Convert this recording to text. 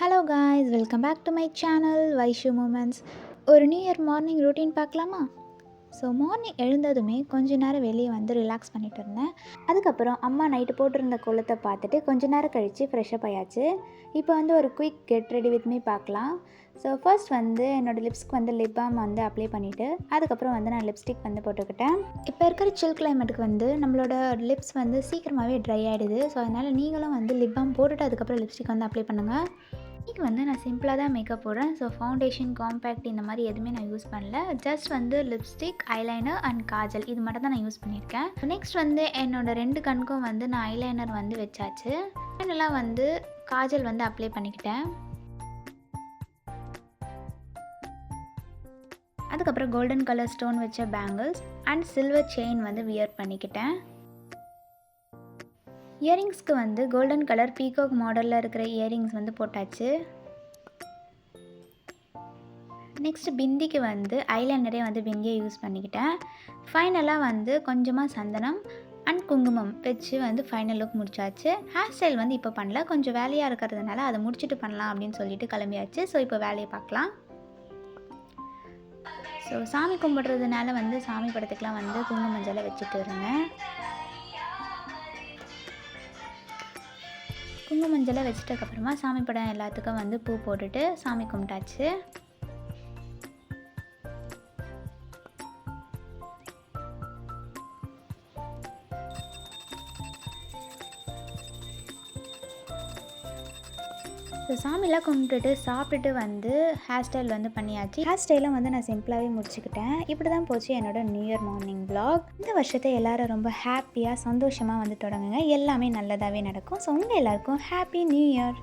Hello guys, welcome back to my channel Vaishu moments. ஒரு new year morning routine பார்க்கலாமா? So morning எழுந்ததுமே கொஞ்ச நேரம் வெளியே வந்து ரிலாக்ஸ் பண்ணிட்டு இருந்தேன். அதுக்கப்புறம் அம்மா நைட்டு போட்டிருந்த கோலத்தை பார்த்துட்டு கொஞ்ச நேரம் கழித்து ஃப்ரெஷ்அப் ஆயாச்சு. இப்போ வந்து ஒரு quick get ready with me பார்க்கலாம். ஸோ ஃபர்ஸ்ட் வந்து என்னோடய லிப்ஸ்க்கு வந்து லிப் பாம் வந்து அப்ளை பண்ணிவிட்டு அதுக்கப்புறம் வந்து நான் லிப்ஸ்டிக் வந்து போட்டுக்கிட்டேன். இப்போ இருக்கிற சில் கிளைமேட்டுக்கு வந்து நம்மளோட லிப்ஸ் வந்து சீக்கிரமாகவே ட்ரை ஆகிடுது. ஸோ அதனால் நீங்களும் வந்து லிப் பாம் போட்டுட்டு அதுக்கப்புறம் லிப்ஸ்டிக் வந்து அப்ளை பண்ணுங்கள். இன்றைக்கி வந்து நான் சிம்பிளாக தான் மேக்கப் போடுறேன். ஸோ ஃபவுண்டேஷன், காம்பேக்ட் இந்த மாதிரி எதுவுமே நான் யூஸ் பண்ணல. ஜஸ்ட் வந்து லிப்ஸ்டிக், ஐலைனர் அண்ட் காஜல் இது மட்டும் தான் நான் யூஸ் பண்ணியிருக்கேன். நெக்ஸ்ட் வந்து என்னோடய 2 கண்ணுக்கும் வந்து நான் ஐலைனர் வந்து வச்சாச்சு. ஃபைனலாக வந்து காஜல் வந்து அப்ளை பண்ணிக்கிட்டேன். அதுக்கப்புறம் கோல்டன் கலர் ஸ்டோன் வச்ச பேங்கிள்ஸ் அண்ட் சில்வர் செயின் வந்து வியர் பண்ணிக்கிட்டேன். இயரிங்ஸ்க்கு வந்து கோல்டன் கலர் பீகாக் மாடலில் இருக்கிற இயரிங்ஸ் வந்து போட்டாச்சு. நெக்ஸ்ட் பிந்திக்கு வந்து ஐலைனரே வந்து பிந்தியை யூஸ் பண்ணிக்கிட்டேன். ஃபைனலாக வந்து கொஞ்சமாக சந்தனம் அண்ட் குங்குமம் வச்சு வந்து ஃபைனல் லுக் முடிச்சாச்சு. ஹேர் ஸ்டைல் வந்து இப்போ பண்ணல, கொஞ்சம் வேலையாக இருக்கிறதுனால அதை முடிச்சுட்டு பண்ணலாம் அப்படின்னு சொல்லிட்டு கிளம்பியாச்சு. ஸோ இப்போ வேலையை பார்க்கலாம். ஸோ சாமி கும்பிட்றதுனால வந்து சாமி படத்துக்கெலாம் வந்து குங்கும மஞ்சளை வச்சுட்டு இருந்தேன். குங்கும மஞ்சளை வச்சிட்டதுக்கப்புறமா சாமி படம் எல்லாத்துக்கும் வந்து பூ போட்டுட்டு சாமி கும்பிட்டாச்சு. ஸோ சாமிலாம் கும்பிட்டுட்டு சாப்பிட்டுட்டு வந்து ஹேர் ஸ்டைல் வந்து பண்ணியாச்சு. ஹேர் ஸ்டைலும் வந்து நான் சிம்பிளாகவே முடிச்சுக்கிட்டேன். இப்படி தான் போச்சு என்னோடய நியூ இயர் மார்னிங் வ்ளாக். இந்த வருஷத்தை எல்லோரும் ரொம்ப ஹாப்பியாக சந்தோஷமாக வந்து தொடங்குங்க. எல்லாமே நல்லதாகவே நடக்கும். ஸோ உங்கள் எல்லாருக்கும் ஹாப்பி நியூ இயர்.